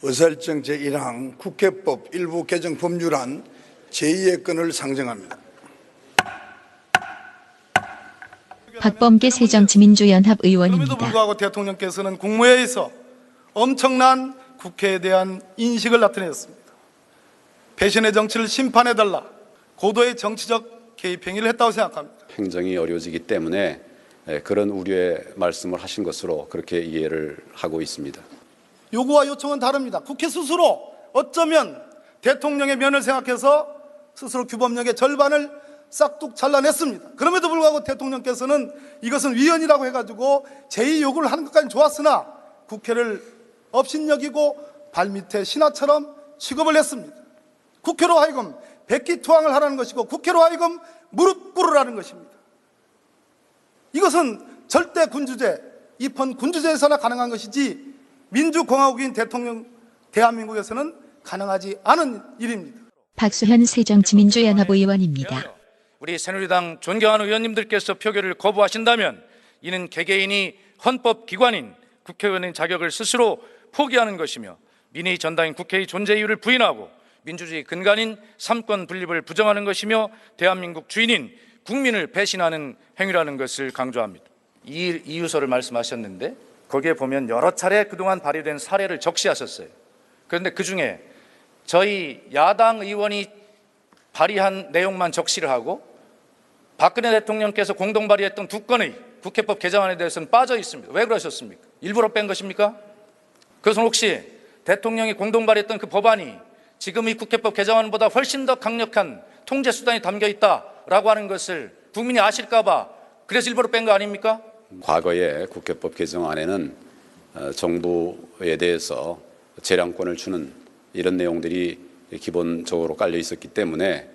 의사일정 제1항 국회법 일부 개정 법률안 제2의 건을 상정합니다. 박범계 새정치민주연합 의원입니다. 그럼에도 불구하고 대통령께서는 국무회의에서 엄청난 국회에 대한 인식을 나타냈습니다. 배신의 정치를 심판해달라, 고도의 정치적 개입 행위를 했다고 생각합니다. 행정이 어려워지기 때문에 그런 우려의 말씀을 하신 것으로 그렇게 이해를 하고 있습니다. 요구와 요청은 다릅니다. 국회 스스로 어쩌면 대통령의 면을 생각해서 스스로 규범력의 절반을 싹둑 잘라냈습니다. 그럼에도 불구하고 대통령께서는 이것은 위헌이라고 해가지고 제2 요구를 하는 것까지는 좋았으나 국회를 업신여기고 발밑에 신하처럼 취급을 했습니다. 국회로 하여금 백기투항을 하라는 것이고 국회로 하여금 무릎 꿇으라는 것입니다. 이것은 절대 군주제, 입헌 군주제에서나 가능한 것이지 민주공화국인 대한민국에서는 가능하지 않은 일입니다. 박수현 새정치민주연합 의원입니다. 우리 새누리당 존경하는 의원님들께서 표결을 거부하신다면 이는 개개인이 헌법기관인 국회의원의 자격을 스스로 포기하는 것이며 민의 전당인 국회의 존재 이유를 부인하고 민주주의 근간인 삼권 분립을 부정하는 것이며 대한민국 주인인 국민을 배신하는 행위라는 것을 강조합니다. 이 이유서를 말씀하셨는데 거기에 보면 여러 차례 그동안 발의된 사례를 적시하셨어요. 그런데 그중에 저희 야당 의원이 발의한 내용만 적시를 하고 박근혜 대통령께서 공동 발의했던 2건의 국회법 개정안에 대해서는 빠져 있습니다. 왜 그러셨습니까? 일부러 뺀 것입니까? 그것은 혹시 대통령이 공동 발의했던 그 법안이 지금 이 국회법 개정안보다 훨씬 더 강력한 통제 수단이 담겨 있다라고 하는 것을 국민이 아실까 봐 그래서 일부러 뺀 거 아닙니까? 과거에 국회법 개정안에는 정부에 대해서 재량권을 주는 이런 내용들이 기본적으로 깔려 있었기 때문에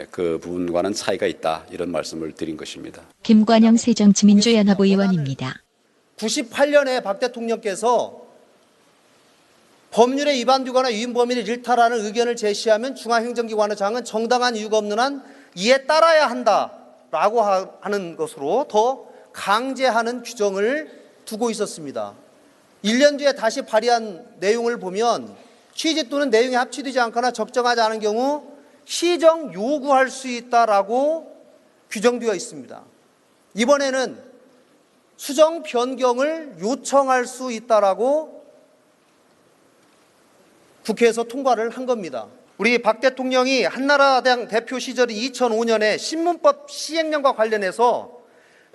그 부분과는 차이가 있다, 이런 말씀을 드린 것입니다. 김관영 새정치민주연합 의원입니다. 98년에 박 대통령께서 법률에 위반되거나 위헌 범위를 일탈하는 의견을 제시하면 중앙행정기관의장은 정당한 이유가 없는 한 이에 따라야 한다라고 하는 것으로 더 강제하는 규정을 두고 있었습니다. 1년 뒤에 다시 발의한 내용을 보면 취지 또는 내용이 합치되지 않거나 적정하지 않은 경우 시정 요구할 수 있다라고 규정되어 있습니다. 이번에는 수정 변경을 요청할 수 있다라고 국회에서 통과를 한 겁니다. 우리 박 대통령이 한나라당 대표 시절인 2005년에 신문법 시행령과 관련해서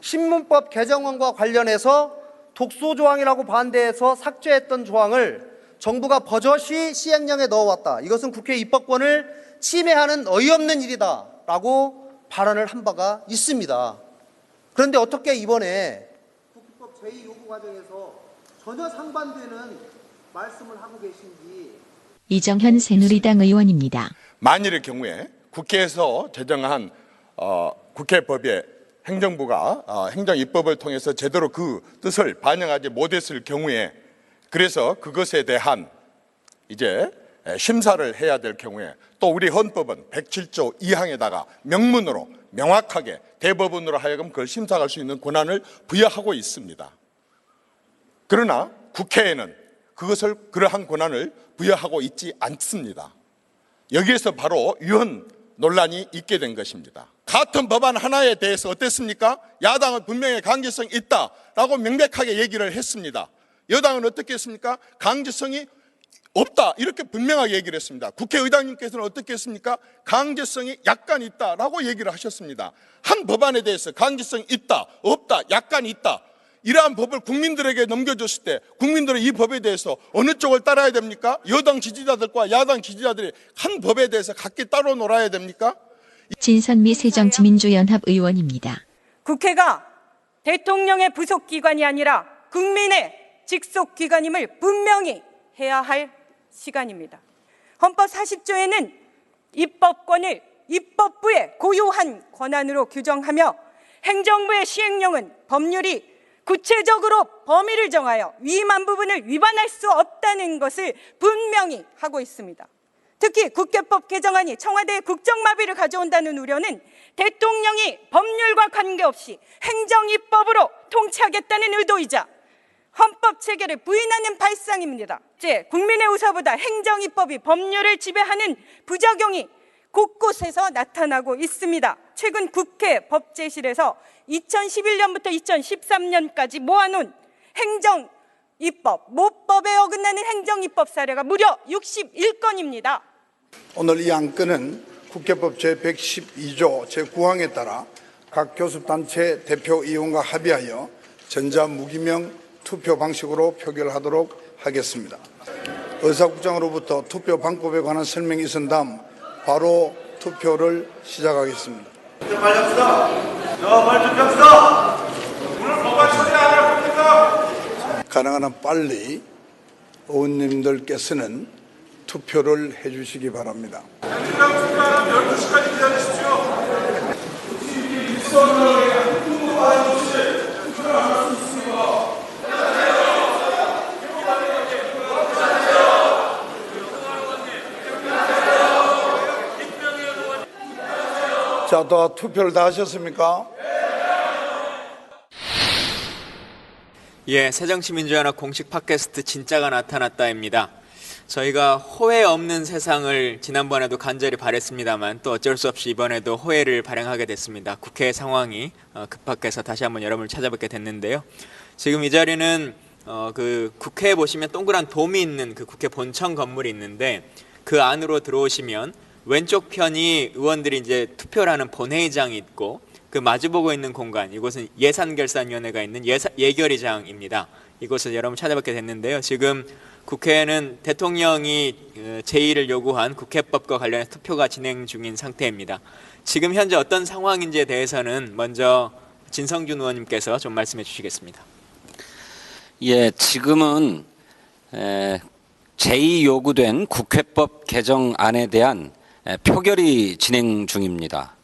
신문법 개정안과 관련해서 독소조항이라고 반대해서 삭제했던 조항을 정부가 버젓이 시행령에 넣어왔다. 이것은 국회 입법권을 침해하는 어이없는 일이다라고 발언을 한 바가 있습니다. 그런데 어떻게 이번에 국회법 제2요구 과정에서 전혀 상반되는 말씀을 하고 계신지. 이정현 새누리당 의원입니다. 만일의 경우에 국회에서 제정한 국회법에 행정부가 행정입법을 통해서 제대로 그 뜻을 반영하지 못했을 경우에, 그래서 그것에 대한 이제 심사를 해야 될 경우에 또 우리 헌법은 107조 2항에다가 명문으로 명확하게 대법원으로 하여금 그걸 심사할 수 있는 권한을 부여하고 있습니다. 그러나 국회에는 그것을 그러한 권한을 부여하고 있지 않습니다. 여기에서 바로 위헌 논란이 있게 된 것입니다. 같은 법안 하나에 대해서 어땠습니까? 야당은 분명히 강제성이 있다라고 명백하게 얘기를 했습니다. 여당은 어떻게 했습니까? 강제성이 없다, 이렇게 분명하게 얘기를 했습니다. 국회의장님께서는 어떻게 했습니까? 강제성이 약간 있다라고 얘기를 하셨습니다. 한 법안에 대해서 강제성이 있다, 없다, 약간 있다, 이러한 법을 국민들에게 넘겨줬을 때 국민들은 이 법에 대해서 어느 쪽을 따라야 됩니까? 여당 지지자들과 야당 지지자들이 한 법에 대해서 각기 따로 놀아야 됩니까? 진선미 새정치민주연합 의원입니다. 국회가 대통령의 부속기관이 아니라 국민의 직속기관임을 분명히 해야 할 시간입니다. 헌법 40조에는 입법권을 입법부의 고유한 권한으로 규정하며 행정부의 시행령은 법률이 구체적으로 범위를 정하여 위임한 부분을 위반할 수 없다는 것을 분명히 하고 있습니다. 특히 국회법 개정안이 청와대의 국정마비를 가져온다는 우려는 대통령이 법률과 관계없이 행정입법으로 통치하겠다는 의도이자 헌법 체계를 부인하는 발상입니다. 국민의 의사보다 행정입법이 법률을 지배하는 부작용이 곳곳에서 나타나고 있습니다. 최근 국회 법제실에서 2011년부터 2013년까지 모아놓은 행정입법, 모법에 어긋나는 행정입법 사례가 무려 61건입니다. 오늘 이 안건은 국회법 제112조 제9항에 따라 각 교섭단체 대표위원과 합의하여 전자무기명 투표 방식으로 표결하도록 하겠습니다. 의사국장으로부터 투표 방법에 관한 설명이 있은 다음 바로 투표를 시작하겠습니다. 가능한 한 빨리 의원님들께서는 투표를 해주시기 바랍니다. 자, 또 투표를 다 하셨습니까? 예, 새정치민주연합 공식 팟캐스트 진짜가 나타났다입니다. 저희가 호혜 없는 세상을 지난번에도 간절히 바랬습니다만 또 어쩔 수 없이 이번에도 호혜를 발행하게 됐습니다. 국회 상황이 급박해서 다시 한번 여러분을 찾아뵙게 됐는데요. 지금 이 자리는 그 국회에 보시면 동그란 돔이 있는 그 국회 본청 건물이 있는데 그 안으로 들어오시면 왼쪽 편이 의원들이 이제 투표를 하는 본회의장이 있고 그 마주보고 있는 공간, 이곳은 예산결산위원회가 있는 예결위장입니다. 이곳을 여러분 찾아뵙게 됐는데요. 지금 국회에는 대통령이 제의를 요구한 국회법과 관련해 투표가 진행 중인 상태입니다. 지금 현재 어떤 상황인지에 대해서는 먼저 진성준 의원님께서 좀 말씀해 주시겠습니다. 예, 지금은 제의 요구된 국회법 개정안에 대한 표결이 진행 중입니다.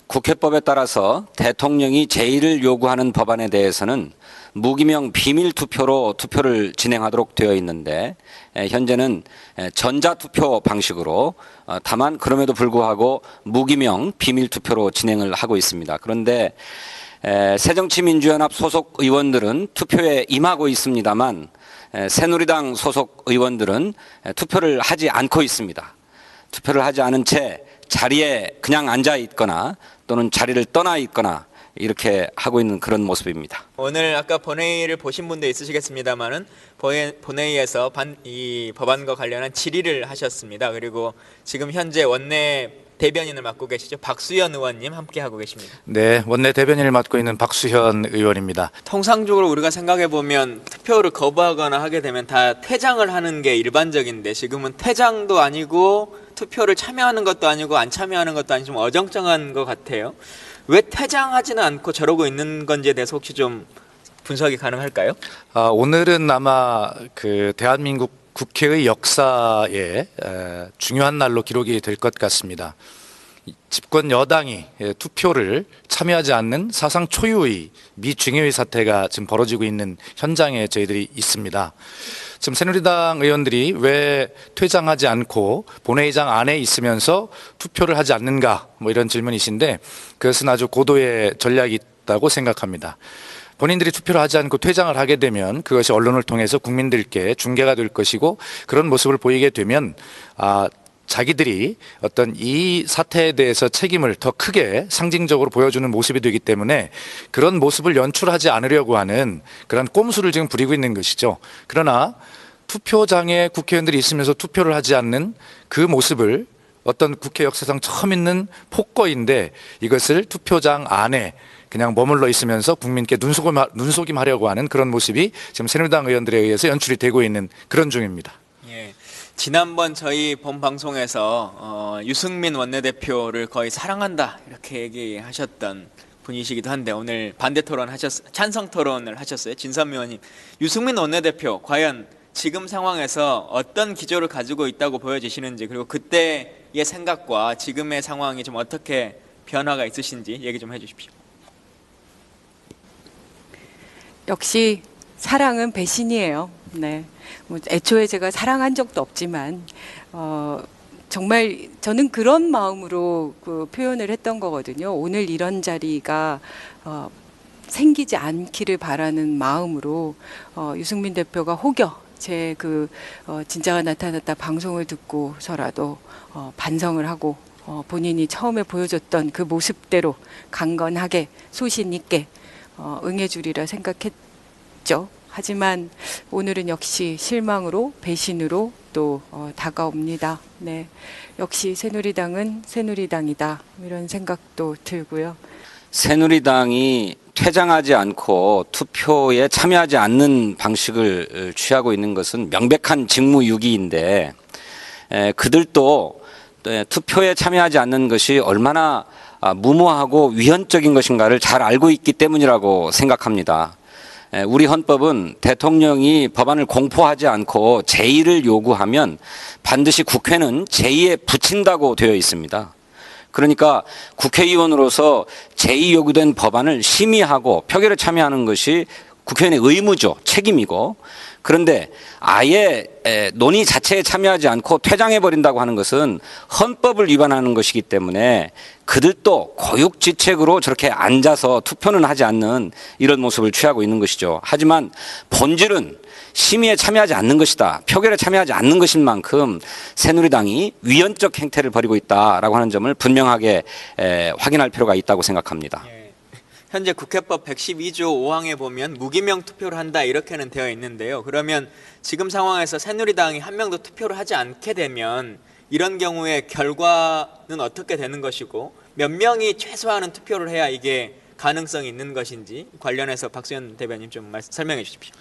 국회법에 따라서 대통령이 제의를 요구하는 법안에 대해서는 무기명 비밀투표로 투표를 진행하도록 되어 있는데 현재는 전자투표 방식으로 다만 그럼에도 불구하고 무기명 비밀투표로 진행을 하고 있습니다. 그런데 새정치민주연합 소속 의원들은 투표에 임하고 있습니다만 새누리당 소속 의원들은 투표를 하지 않고 있습니다. 투표를 하지 않은 채 자리에 그냥 앉아 있거나 또는 자리를 떠나 있거나 이렇게 하고 있는 그런 모습입니다. 오늘 아까 본회의를 보신 분도 있으시겠습니다만은 본회의에서 이 법안과 관련한 질의를 하셨습니다. 그리고 지금 현재 원내 대변인을 맡고 계시죠. 박수현 의원님 함께 하고 계십니다. 네, 원내 대변인을 맡고 있는 박수현 의원입니다. 통상적으로 우리가 생각해 보면 투표를 거부하거나 하게 되면 다 퇴장을 하는 게 일반적인데 지금은 퇴장도 아니고 투표를 참여하는 것도 아니고 안 참여하는 것도 아니고 좀 어정쩡한 것 같아요. 왜 퇴장하지는 않고 저러고 있는 건지에 대해서 혹시 좀 분석이 가능할까요? 오늘은 아마 그 대한민국 국회의 역사에 중요한 날로 기록이 될 것 같습니다. 집권 여당이 투표를 참여하지 않는 사상 초유의 미중의의 사태가 지금 벌어지고 있는 현장에 저희들이 있습니다. 지금 새누리당 의원들이 왜 퇴장하지 않고 본회의장 안에 있으면서 투표를 하지 않는가 뭐 이런 질문이신데 그것은 아주 고도의 전략이 있다고 생각합니다. 본인들이 투표를 하지 않고 퇴장을 하게 되면 그것이 언론을 통해서 국민들께 중계가 될 것이고 그런 모습을 보이게 되면 자기들이 어떤 이 사태에 대해서 책임을 더 크게 상징적으로 보여주는 모습이 되기 때문에 그런 모습을 연출하지 않으려고 하는 그런 꼼수를 지금 부리고 있는 것이죠. 그러나 투표장에 국회의원들이 있으면서 투표를 하지 않는 그 모습을 어떤 국회 역사상 처음 있는 폭거인데 이것을 투표장 안에 그냥 머물러 있으면서 국민께 눈속임하려고 하는 그런 모습이 지금 새누리당 의원들에 의해서 연출이 되고 있는 그런 중입니다. 예. 지난번 저희 본 방송에서 유승민 원내대표를 거의 사랑한다 이렇게 얘기하셨던 분이시기도 한데 오늘 반대 토론 찬성 토론을 하셨어요. 진선미 의원님, 유승민 원내대표 과연 지금 상황에서 어떤 기조를 가지고 있다고 보여지시는지 그리고 그때의 생각과 지금의 상황이 좀 어떻게 변화가 있으신지 얘기 좀 해주십시오. 역시 사랑은 배신이에요. 네. 뭐 애초에 제가 사랑한 적도 없지만 정말 저는 그런 마음으로 그 표현을 했던 거거든요. 오늘 이런 자리가 생기지 않기를 바라는 마음으로 유승민 대표가 혹여 제 진짜가 나타났다 방송을 듣고서라도 반성을 하고 본인이 처음에 보여줬던 그 모습대로 강건하게 소신 있게 응해주리라 생각했죠. 하지만 오늘은 역시 실망으로 배신으로 또 다가옵니다. 네, 역시 새누리당은 새누리당이다 이런 생각도 들고요. 새누리당이 퇴장하지 않고 투표에 참여하지 않는 방식을 취하고 있는 것은 명백한 직무유기인데 그들도 투표에 참여하지 않는 것이 얼마나 무모하고 위헌적인 것인가를 잘 알고 있기 때문이라고 생각합니다. 우리 헌법은 대통령이 법안을 공포하지 않고 제의를 요구하면 반드시 국회는 제의에 붙인다고 되어 있습니다. 그러니까 국회의원으로서 제의 요구된 법안을 심의하고 표결에 참여하는 것이 국회의원의 의무죠. 책임이고. 그런데 아예 논의 자체에 참여하지 않고 퇴장해버린다고 하는 것은 헌법을 위반하는 것이기 때문에 그들도 고육지책으로 저렇게 앉아서 투표는 하지 않는 이런 모습을 취하고 있는 것이죠. 하지만 본질은 심의에 참여하지 않는 것이다. 표결에 참여하지 않는 것인 만큼 새누리당이 위헌적 행태를 벌이고 있다라고 하는 점을 분명하게 확인할 필요가 있다고 생각합니다. 현재 국회법 112조 5항에 보면 무기명 투표를 한다 이렇게는 되어 있는데요. 그러면 지금 상황에서 새누리당이 한 명도 투표를 하지 않게 되면 이런 경우에 결과는 어떻게 되는 것이고 몇 명이 최소한은 투표를 해야 이게 가능성이 있는 것인지 관련해서 박수현 대변인 좀 설명해 주십시오.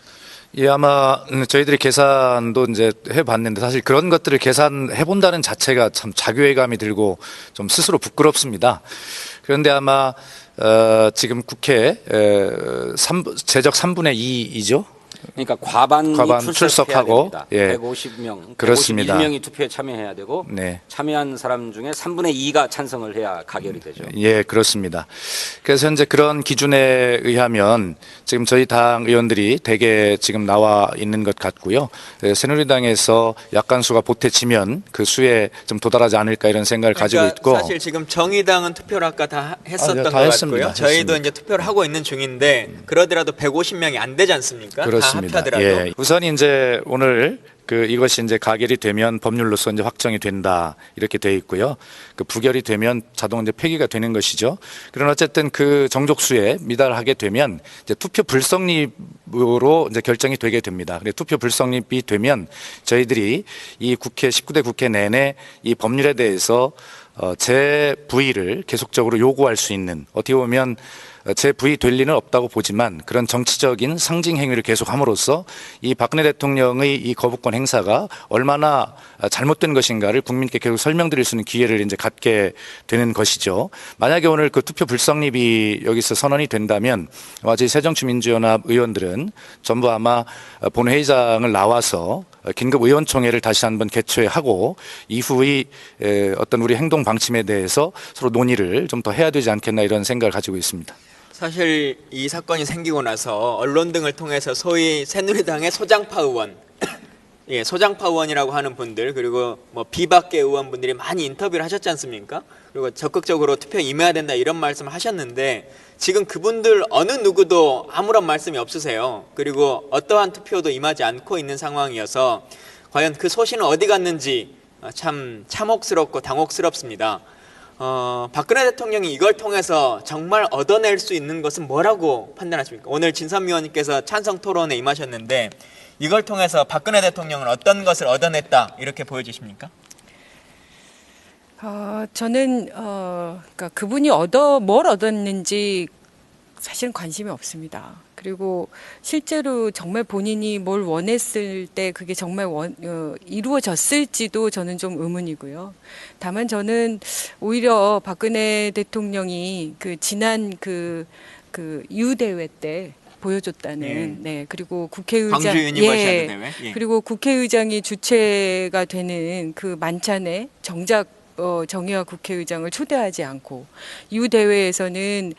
예, 아마 저희들이 계산도 이제 해봤는데 사실 그런 것들을 계산해 본다는 자체가 참 자괴감이 들고 좀 스스로 부끄럽습니다. 그런데 아마 지금 국회 제적 3분의 2이죠. 그러니까 과반이 출석하고 됩니다. 예. 150명, 그렇습니다. 151명이 투표에 참여해야 되고 네. 참여한 사람 중에 3분의 2가 찬성을 해야 가결이 되죠. 예, 그렇습니다. 그래서 현재 그런 기준에 의하면 지금 저희 당 의원들이 대개 지금 나와 있는 것 같고요. 새누리당에서 약간수가 보태지면 그 수에 좀 도달하지 않을까 이런 생각을 가지고 있고. 사실 지금 정의당은 투표를 아까 다 했었던 것 했습니다. 같고요. 저희도 이제 투표를 하고 있는 중인데 그러더라도 150명이 안 되지 않습니까? 그렇습니다. 다 합하더라도. 예. 우선 이제 오늘 이것이 이제 가결이 되면 법률로서 이제 확정이 된다 이렇게 돼 있고요. 부결이 되면 자동 이제 폐기가 되는 것이죠. 그러나 어쨌든 그 정족수에 미달하게 되면 이제 투표 불성립으로 이제 결정이 되게 됩니다. 그래 투표 불성립이 되면 저희들이 이 19대 국회 내내 이 법률에 대해서 제 부의를 계속적으로 요구할 수 있는 어떻게 보면 제 부의 될 리는 없다고 보지만 그런 정치적인 상징 행위를 계속함으로써 이 박근혜 대통령의 이 거부권 행사가 얼마나 잘못된 것인가를 국민께 계속 설명드릴 수 있는 기회를 이제 갖게 되는 것이죠. 만약에 오늘 그 투표 불성립이 여기서 선언이 된다면 아마 저희 새정치민주연합 의원들은 전부 아마 본회의장을 나와서 긴급 의원총회를 다시 한번 개최하고 이후의 어떤 우리 행동 방침에 대해서 서로 논의를 좀 더 해야 되지 않겠나 이런 생각을 가지고 있습니다. 사실 이 사건이 생기고 나서 언론 등을 통해서 소위 새누리당의 소장파 의원, 예, 소장파 의원이라고 하는 분들 그리고 뭐 비박계 의원분들이 많이 인터뷰를 하셨지 않습니까? 그리고 적극적으로 투표에 임해야 된다 이런 말씀을 하셨는데 지금 그분들 어느 누구도 아무런 말씀이 없으세요. 그리고 어떠한 투표도 임하지 않고 있는 상황이어서 과연 그 소신은 어디 갔는지 참 참혹스럽고 당혹스럽습니다. 박근혜 대통령이 이걸 통해서 정말 얻어낼 수 있는 것은 뭐라고 판단하십니까? 오늘 진선미 의원님께서 찬성 토론에 임하셨는데 이걸 통해서 박근혜 대통령은 어떤 것을 얻어냈다 이렇게 보여지십니까? 저는 그러니까 그분이 뭘 얻었는지 사실은 관심이 없습니다. 그리고 실제로 정말 본인이 뭘 원했을 때 그게 정말 이루어졌을지도 저는 좀 의문이고요. 다만 저는 오히려 박근혜 대통령이 지난 유대회 때 보여줬다는 네 그리고 국회의장 광주 유니버시아드 대회 그리고 국회의장이 주체가 되는 그 만찬에 정작 정의화 국회의장을 초대하지 않고 이후 대회에서는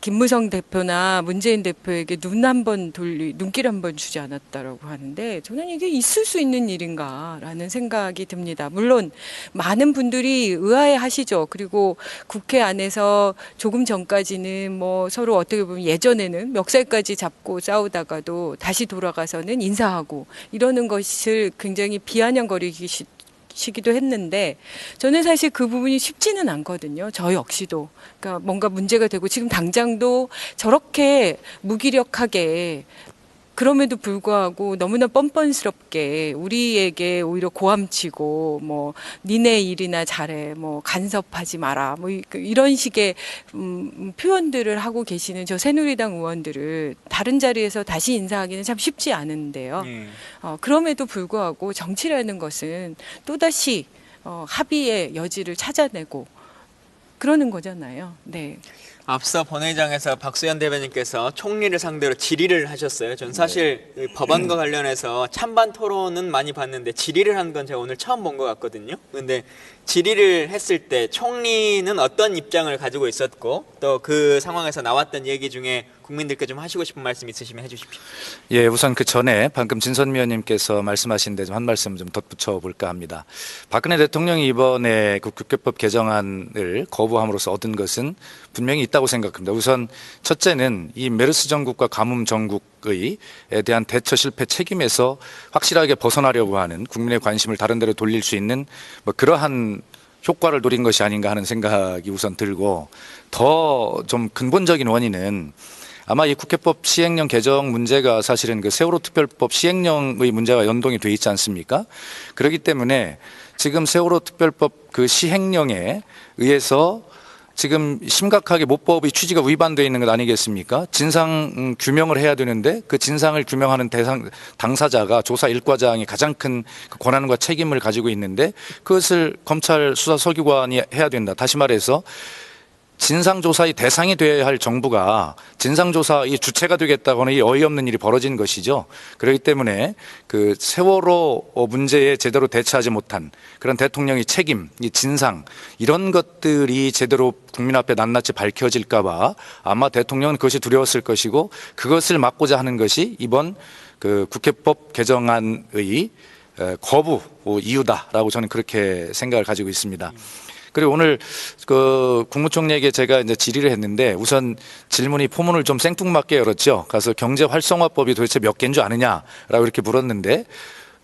김무성 대표나 문재인 대표에게 눈길 한 번 주지 않았다라고 하는데 저는 이게 있을 수 있는 일인가라는 생각이 듭니다. 물론 많은 분들이 의아해하시죠. 그리고 국회 안에서 조금 전까지는 뭐 서로 어떻게 보면 예전에는 멱살까지 잡고 싸우다가도 다시 돌아가서는 인사하고 이러는 것을 굉장히 비아냥거리시기도 했는데 저는 사실 그 부분이 쉽지는 않거든요. 저 역시도. 그러니까 뭔가 문제가 되고 지금 당장도 저렇게 무기력하게 그럼에도 불구하고 너무나 뻔뻔스럽게 우리에게 오히려 고함치고 뭐 니네 일이나 잘해 뭐 간섭하지 마라 뭐 이런 식의 표현들을 하고 계시는 저 새누리당 의원들을 다른 자리에서 다시 인사하기는 참 쉽지 않은데요. 그럼에도 불구하고 정치라는 것은 또다시 합의의 여지를 찾아내고 그러는 거잖아요. 네. 앞서 본회의장에서 박수현 대변인께서 총리를 상대로 질의를 하셨어요. 전 사실 법안과 관련해서 찬반 토론은 많이 봤는데 질의를 한 건 제가 오늘 처음 본 것 같거든요. 근데 질의를 했을 때 총리는 어떤 입장을 가지고 있었고 또 그 상황에서 나왔던 얘기 중에 국민들께 좀 하시고 싶은 말씀 있으시면 해주십시오. 예, 우선 그 전에 방금 진선미 의원님께서 말씀하신 데 좀 한 말씀 좀 덧붙여 볼까 합니다. 박근혜 대통령이 이번에 그 국회법 개정안을 거부함으로써 얻은 것은 분명히 있다고 생각합니다. 우선 첫째는 이 메르스 전국과 가뭄 전국에 대한 대처 실패 책임에서 확실하게 벗어나려고 하는 국민의 관심을 다른 데로 돌릴 수 있는 뭐 그러한 효과를 노린 것이 아닌가 하는 생각이 우선 들고 더 좀 근본적인 원인은 아마 이 국회법 시행령 개정 문제가 사실은 그 세월호 특별법 시행령의 문제와 연동이 돼 있지 않습니까? 그렇기 때문에 지금 세월호 특별법 그 시행령에 의해서 지금 심각하게 모법의 취지가 위반되어 있는 것 아니겠습니까? 진상 규명을 해야 되는데 그 진상을 규명하는 당사자가 조사 일과장이 가장 큰 권한과 책임을 가지고 있는데 그것을 검찰 수사 서기관이 해야 된다. 다시 말해서 진상조사의 대상이 되어야 할 정부가 진상조사의 주체가 되겠다고는 이 어이없는 일이 벌어진 것이죠. 그렇기 때문에 그 세월호 문제에 제대로 대처하지 못한 그런 대통령의 책임, 이 진상 이런 것들이 제대로 국민 앞에 낱낱이 밝혀질까 봐 아마 대통령은 그것이 두려웠을 것이고 그것을 막고자 하는 것이 이번 그 국회법 개정안의 거부 이유다라고 저는 그렇게 생각을 가지고 있습니다. 그리고 오늘 그 국무총리에게 제가 이제 질의를 했는데 우선 질문이 포문을 좀 생뚱맞게 열었죠. 가서 경제활성화법이 도대체 몇 개인 줄 아느냐라고 이렇게 물었는데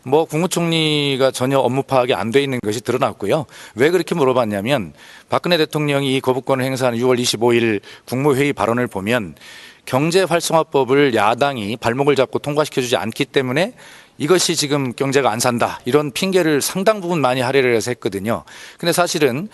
뭐 국무총리가 전혀 업무 파악이 안 돼 있는 것이 드러났고요. 왜 그렇게 물어봤냐면 박근혜 대통령이 이 거부권을 행사한 6월 25일 국무회의 발언을 보면 경제활성화법을 야당이 발목을 잡고 통과시켜주지 않기 때문에 이것이 지금 경제가 안 산다 이런 핑계를 상당 부분 많이 할애를 해서 했거든요. 근데 사실은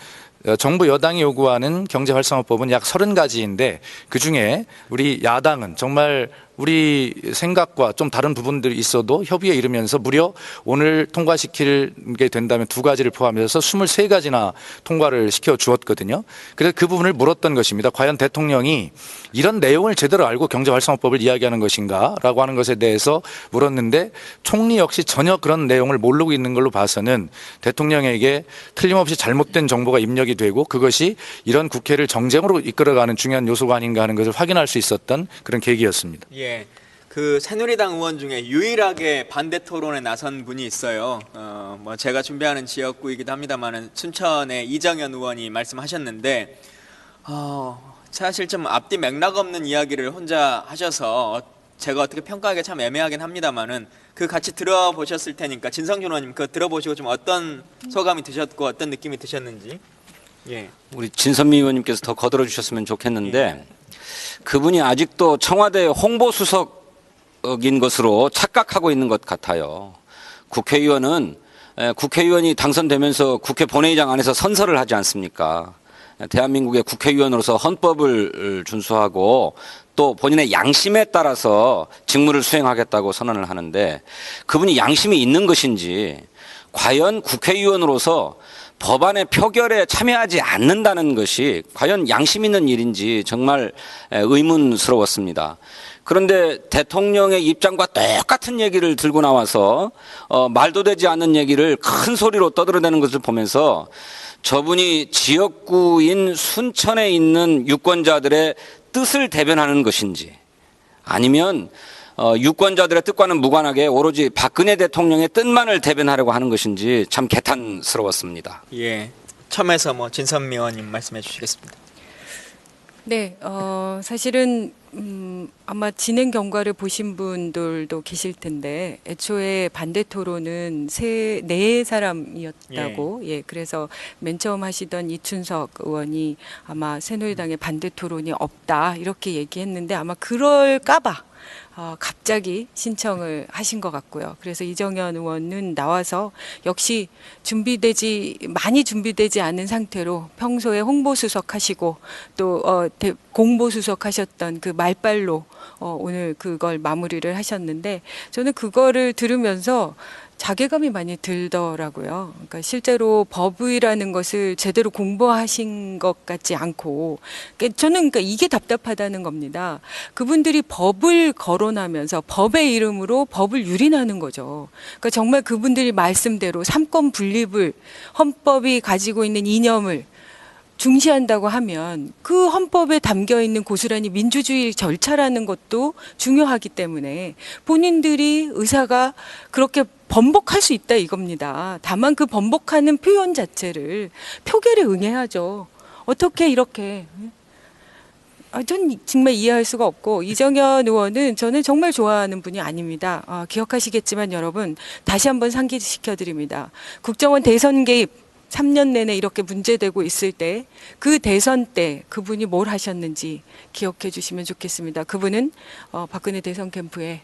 정부 여당이 요구하는 경제활성화법은 약 30가지인데 그중에 우리 야당은 정말 우리 생각과 좀 다른 부분들이 있어도 협의에 이르면서 무려 오늘 통과시키게 된다면 2가지를 포함해서 23가지나 통과를 시켜 주었거든요. 그래서 그 부분을 물었던 것입니다. 과연 대통령이 이런 내용을 제대로 알고 경제활성화법을 이야기하는 것인가 라고 하는 것에 대해서 물었는데 총리 역시 전혀 그런 내용을 모르고 있는 걸로 봐서는 대통령에게 틀림없이 잘못된 정보가 입력이 되고 그것이 이런 국회를 정쟁으로 이끌어가는 중요한 요소가 아닌가 하는 것을 확인할 수 있었던 그런 계기였습니다. 예. 그 새누리당 의원 중에 유일하게 반대 토론에 나선 분이 있어요. 뭐 제가 준비하는 지역구이기도 합니다만은 순천의 이정현 의원이 말씀하셨는데 사실 좀 앞뒤 맥락 없는 이야기를 혼자 하셔서 제가 어떻게 평가하기가 참 애매하긴 합니다만은 그 같이 들어보셨을 테니까 진성준 의원님 그거 들어보시고 좀 어떤 소감이 드셨고 어떤 느낌이 드셨는지. 예. 우리 진선미 의원님께서 더 거들어 주셨으면 좋겠는데 그분이 아직도 청와대 홍보수석인 것으로 착각하고 있는 것 같아요. 국회의원이 당선되면서 국회 본회의장 안에서 선서를 하지 않습니까? 대한민국의 국회의원으로서 헌법을 준수하고 또 본인의 양심에 따라서 직무를 수행하겠다고 선언을 하는데 그분이 양심이 있는 것인지 과연 국회의원으로서 법안의 표결에 참여하지 않는다는 것이 과연 양심 있는 일인지 정말 의문스러웠습니다. 그런데 대통령의 입장과 똑같은 얘기를 들고 나와서 말도 되지 않는 얘기를 큰 소리로 떠들어대는 것을 보면서 저분이 지역구인 순천에 있는 유권자들의 뜻을 대변하는 것인지 아니면 유권자들의 뜻과는 무관하게 오로지 박근혜 대통령의 뜻만을 대변하려고 하는 것인지 참 개탄스러웠습니다. 예, 처음에서 진선미 의원님 말씀해 주시겠습니다. 네, 사실은 아마 진행 경과를 보신 분들도 계실 텐데 애초에 반대 토론은 네 사람이었다고 그래서 맨 처음 하시던 이춘석 의원이 아마 새누리당의 반대 토론이 없다 이렇게 얘기했는데 아마 그럴까봐 갑자기 신청을 하신 것 같고요. 그래서 이정현 의원은 나와서 역시 많이 준비되지 않은 상태로 평소에 홍보수석 하시고 또 공보수석 하셨던 그 말발로 오늘 그걸 마무리를 하셨는데 저는 그거를 들으면서 자괴감이 많이 들더라고요. 그러니까 실제로 법이라는 것을 제대로 공부하신 것 같지 않고, 저는 그러니까 이게 답답하다는 겁니다. 그분들이 법을 거론하면서 법의 이름으로 법을 유린하는 거죠. 그러니까 정말 그분들이 말씀대로 삼권 분립을 헌법이 가지고 있는 이념을 중시한다고 하면 그 헌법에 담겨 있는 고스란히 민주주의 절차라는 것도 중요하기 때문에 본인들이 의사가 그렇게 번복할 수 있다 이겁니다. 다만 그 번복하는 표현 자체를 표결에 응해야죠. 어떻게 이렇게. 전 정말 이해할 수가 없고 이정현 의원은 저는 정말 좋아하는 분이 아닙니다. 기억하시겠지만 여러분 다시 한번 상기시켜드립니다. 국정원 대선 개입 3년 내내 이렇게 문제되고 있을 때 그 대선 때 그분이 뭘 하셨는지 기억해 주시면 좋겠습니다. 그분은 박근혜 대선 캠프의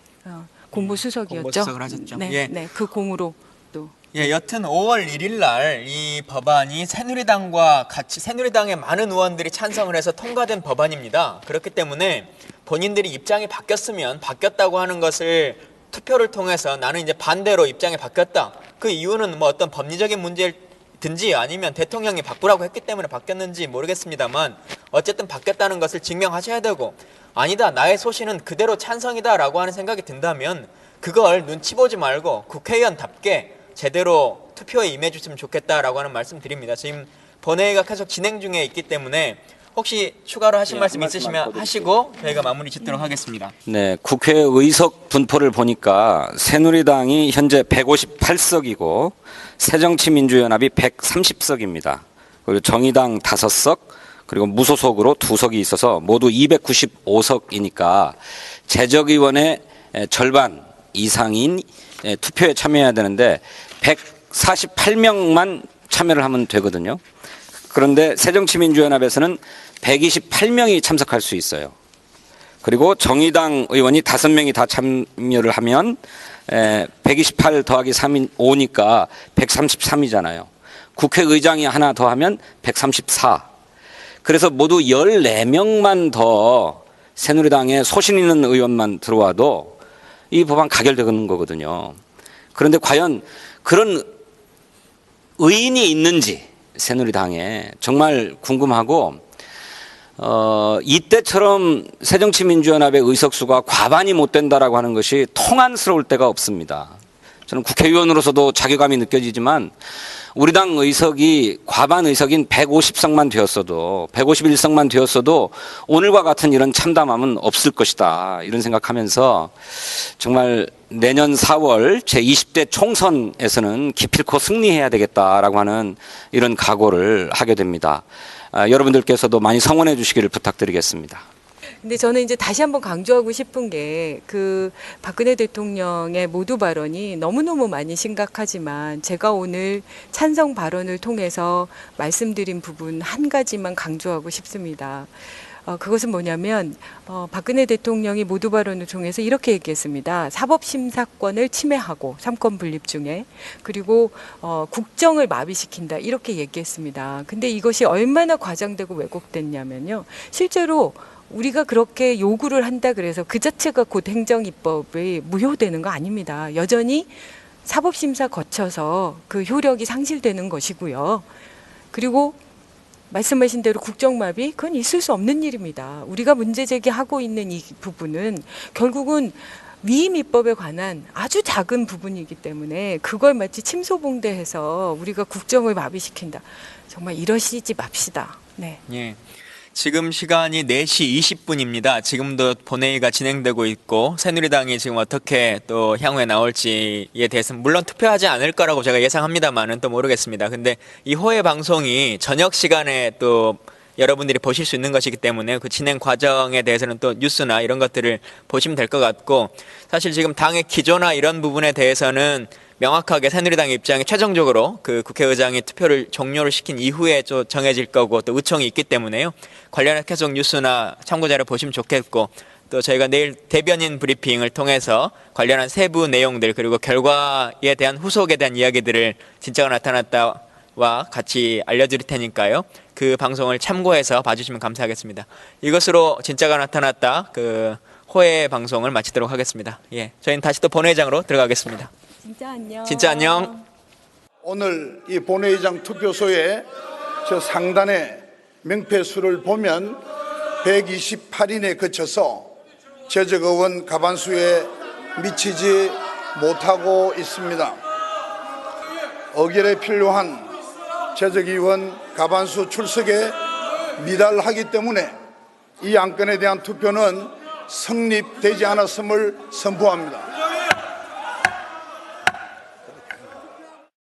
공보수석이었죠. 공보수석을 하셨죠. 네, 네, 그 공으로 또. 예, 여튼 5월 1일 날 이 법안이 새누리당과 같이 새누리당의 많은 의원들이 찬성을 해서 통과된 법안입니다. 그렇기 때문에 본인들이 입장이 바뀌었다고 하는 것을 투표를 통해서 나는 이제 반대로 입장이 바뀌었다. 그 이유는 뭐 어떤 법리적인 문제든지 아니면 대통령이 바꾸라고 했기 때문에 바뀌었는지 모르겠습니다만 어쨌든 바뀌었다는 것을 증명하셔야 되고 아니다 나의 소신은 그대로 찬성이다라고 하는 생각이 든다면 그걸 눈치 보지 말고 국회의원답게 제대로 투표에 임해 주시면 좋겠다라고 하는 말씀 드립니다. 지금 본회의가 계속 진행 중에 있기 때문에 혹시 추가로 하신 말씀 있으시면 하시고 저희가 마무리 짓도록 하겠습니다. 네, 국회 의석 분포를 보니까 새누리당이 현재 158석이고 새정치민주연합이 130석입니다. 그리고 정의당 5석, 그리고 무소속으로 2석이 있어서 모두 295석이니까 재적의원의 절반 이상인 투표에 참여해야 되는데 148명만 참여를 하면 되거든요. 그런데 새정치민주연합에서는 128명이 참석할 수 있어요. 그리고 정의당 의원이 5명이 다 참여를 하면 128 더하기 3이 5니까 133이잖아요. 국회의장이 하나 더 하면 134. 그래서 모두 14명만 더 새누리당에 소신 있는 의원만 들어와도 이 법안 가결되는 거거든요. 그런데 과연 그런 의인이 있는지 새누리당에 정말 궁금하고 이때처럼 새정치민주연합의 의석수가 과반이 못 된다라고 하는 것이 통안스러울 때가 없습니다. 저는 국회의원으로서도 자괴감이 느껴지지만 우리 당 의석이 과반 의석인 150석만 되었어도 151석만 되었어도 오늘과 같은 이런 참담함은 없을 것이다 이런 생각하면서 정말 내년 4월 제20대 총선에서는 기필코 승리해야 되겠다라고 하는 이런 각오를 하게 됩니다. 여러분들께서도 많이 성원해 주시기를 부탁드리겠습니다. 근데 저는 이제 다시 한번 강조하고 싶은 게 그 박근혜 대통령의 모두 발언이 너무너무 많이 심각하지만 제가 오늘 찬성 발언을 통해서 말씀드린 부분 한 가지만 강조하고 싶습니다. 그것은 뭐냐면 박근혜 대통령이 모두 발언을 통해서 이렇게 얘기했습니다. 사법심사권을 침해하고 삼권 분립 중에 그리고 국정을 마비시킨다 이렇게 얘기했습니다. 근데 이것이 얼마나 과장되고 왜곡됐냐면요. 실제로 우리가 그렇게 요구를 한다 그래서 그 자체가 곧 행정입법이 무효되는 거 아닙니다. 여전히 사법심사 거쳐서 그 효력이 상실되는 것이고요. 그리고 말씀하신 대로 국정마비 그건 있을 수 없는 일입니다. 우리가 문제 제기하고 있는 이 부분은 결국은 위임 입법에 관한 아주 작은 부분이기 때문에 그걸 마치 침소봉대해서 우리가 국정을 마비시킨다. 정말 이러시지 맙시다. 네. 예. 지금 시간이 4시 20분입니다. 지금도 본회의가 진행되고 있고 새누리당이 지금 어떻게 또 향후에 나올지에 대해서는 물론 투표하지 않을 거라고 제가 예상합니다만은 또 모르겠습니다. 근데 이 호해 방송이 저녁 시간에 또 여러분들이 보실 수 있는 것이기 때문에 그 진행 과정에 대해서는 또 뉴스나 이런 것들을 보시면 될 것 같고, 사실 지금 당의 기조나 이런 부분에 대해서는 명확하게 새누리당의 입장이 최종적으로 그 국회의장이 투표를 종료를 시킨 이후에 좀 정해질 거고 또 의총이 있기 때문에요. 관련해서 계속 뉴스나 참고자료 보시면 좋겠고, 또 저희가 내일 대변인 브리핑을 통해서 관련한 세부 내용들 그리고 결과에 대한 후속에 대한 이야기들을 진짜가 나타났다와 같이 알려드릴 테니까요. 그 방송을 참고해서 봐주시면 감사하겠습니다. 이것으로 진짜가 나타났다 그 호해 방송을 마치도록 하겠습니다. 예, 저희는 다시 또 본회의장으로 들어가겠습니다. 진짜 안녕. 진짜 안녕. 오늘 이 본회의장 투표소에 저 상단에 명패수를 보면 128인에 그쳐서 재적의원 과반수에 미치지 못하고 있습니다. 의결에 필요한 재적의원 과반수 출석에 미달하기 때문에 이 안건에 대한 투표는 성립되지 않았음을 선포합니다.